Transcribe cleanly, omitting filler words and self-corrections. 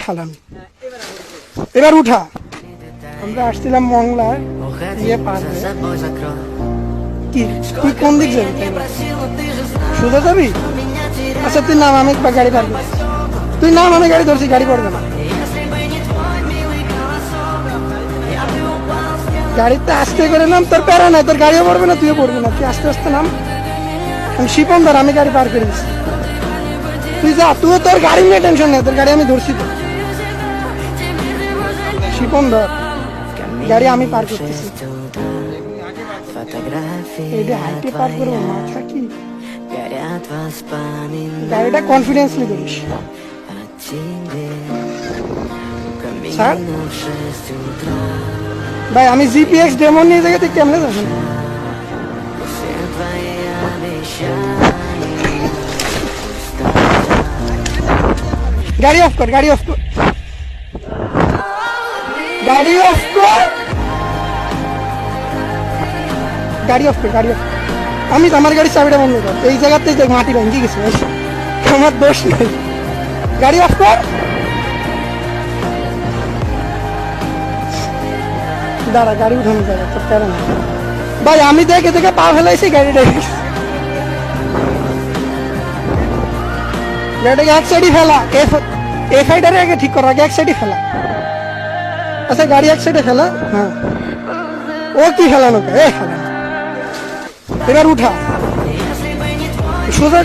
খালামি এবার উঠা। আমরা আসছিলাম মংলায় ইয়ে পারবে কি তুই কোন দিক যাবি? সোজা যাবি? আচ্ছা তুই নাম, আমি একবার গাড়ি পারবি। তুই নাম, আমি গাড়ি ধরছি, গাড়ি পড়বে না। গাড়িতে আস্তে করে নাম, তোর প্যারা নাই, তোর গাড়িও পড়বে না, তুইও পড়বি না। তুই আস্তে আস্তে নাম। আমি শিপন ধর, আমি গাড়ি পার করে দিচ্ছি। তুই যা, তুই তোর গাড়ি নিয়ে টেনশন নেই, তোর গাড়ি আমি ধরছি তো। শিপন ধর, গাড়ি আমি পার করতেছি। এইটা হাইটে পার করবো, মাথা কি? গাড়িটা কনফিডেন্সলি করিস। স্যার ভাই, আমি জিপিএক্স ডেমো নিয়ে জায়গাতে কেমনে যাবেন? গাড়ি অফ কর, গাড়ি অফ কর, গাড়ি অফ কর, গাড়ি অফ কর, গাড়ি অফ। আমি আমার গাড়ির চাবিটা বন্ধ কর। এই জায়গাতে মাটি ভাঙি গেছে, আমার দোষ নেই। গাড়ি অফ কর। দাঁড়া, গাড়ি উঠানো যাবে তোর কারণ ভাই, আমি দেখে দেখে পা ফেলাইছি গাড়িটাকে। গাড়িটাকে এক সাইডই ফেলা, এফ আইটারে আগে ঠিক করা, আগে এক সাইডই ফেলা। আচ্ছা গাড়ি এক সাইডে ফেলা। হ্যাঁ, ও কি ফেলানো? এ ফেলানো। এবার উঠা সোজা।